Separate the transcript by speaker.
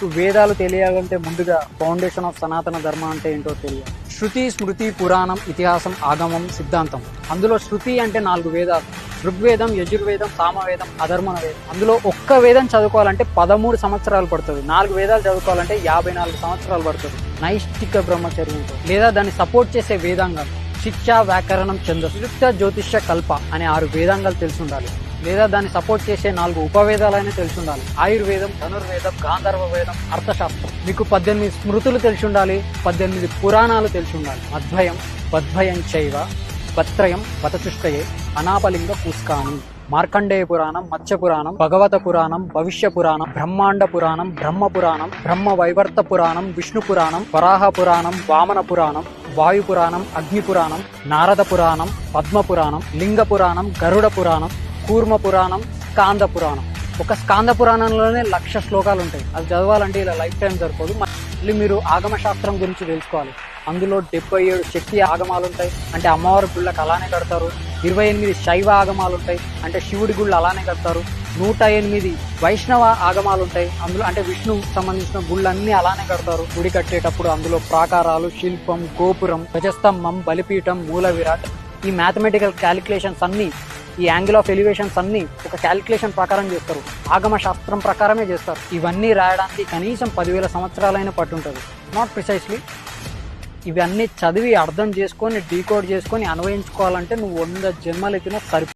Speaker 1: మీకు వేదాలు తెలియాలంటే ముందుగా ఫౌండేషన్ ఆఫ్ సనాతన ధర్మ అంటే ఏంటో తెలియాలి. శృతి, స్మృతి, పురాణం, ఇతిహాసం, ఆగమం, సిద్ధాంతం. అందులో శృతి అంటే 4 వేదాలు: ఋగ్వేదం, యజుర్వేదం, సామవేదం, అధర్వణ వేదం. అందులో ఒక్క వేదం చదువుకోవాలంటే 13 సంవత్సరాలు పడుతుంది. 4 వేదాలు చదువుకోవాలంటే 54 సంవత్సరాలు పడుతుంది. నైష్టిక బ్రహ్మచర్యంతో లేదా దాన్ని సపోర్ట్ చేసే వేదాంగాలు శిక్ష, వ్యాకరణం, ఛందస్సు, నిరుక్త, జ్యోతిష్య, కల్ప అనే 6 వేదాంగాలు తెలిసి ఉండాలి. లేదా దాన్ని సపోర్ట్ చేసే 4 ఉపవేదాలైనా తెలిసి ఉండాలి. ఆయుర్వేదం, ధనుర్వేదం, గాంధర్వ వేదం, అర్థశాస్త్రం. మీకు 18 స్మృతులు తెలిసి ఉండాలి. 18 పురాణాలు తెలిసి ఉండాలి. అద్వయం, బద్భయం చైవ, బత్రయం, బతచుష్టయే, అనాపలింగ పుష్కాని, మార్కండేయ పురాణం, మత్స్య పురాణం, భగవత పురాణం, భవిష్య పురాణం, బ్రహ్మాండ పురాణం, బ్రహ్మ పురాణం, బ్రహ్మ వైవర్త పురాణం, విష్ణు పురాణం, వరాహ పురాణం, వామన పురాణం, వాయు పురాణం, అగ్ని పురాణం, నారద పురాణం, పద్మ పురాణం, లింగ పురాణం, గరుడ పురాణం, కూర్మ పురాణం, స్కాంద పురాణం. ఒక స్కాంద పురాణంలోనే 1,00,000 శ్లోకాలు ఉంటాయి. అది చదవాలంటే ఇలా లైఫ్ టైం సరిపోదు. మళ్ళీ మీరు ఆగమ శాస్త్రం గురించి తెలుసుకోవాలి. అందులో 77 శక్తి ఆగమాలు ఉంటాయి, అంటే అమ్మవారి గుళ్ళకి అలానే కడతారు. 28 శైవ ఆగమాలు ఉంటాయి, అంటే శివుడి గుళ్ళు అలానే కడతారు. 108 వైష్ణవ ఆగమాలు ఉంటాయి, అందులో అంటే విష్ణువుకి సంబంధించిన గుళ్ళన్నీ అలానే కడతారు. గుడి కట్టేటప్పుడు అందులో ప్రాకారాలు, శిల్పం, గోపురం, ధ్వజస్తంభం, బలిపీఠం, మూల విరాట్, ఈ మ్యాథమెటికల్ క్యాలిక్యులేషన్స్ అన్ని, ఈ యాంగిల్ ఆఫ్ ఎలివేషన్స్ అన్ని ఒక క్యాలిక్యులేషన్ ప్రకారం చేస్తారు. ఆగమ శాస్త్రం ప్రకారమే చేస్తారు. ఇవన్నీ రాయడానికి కనీసం 10,000 సంవత్సరాలైనా పట్టుంటుంది. Not precisely. ఇవన్నీ చదివి అర్థం చేసుకొని డీకోడ్ చేసుకొని అన్వయించుకోవాలంటే నువ్వు 100 జన్మలు ఎత్తినా సరిపోతుంది.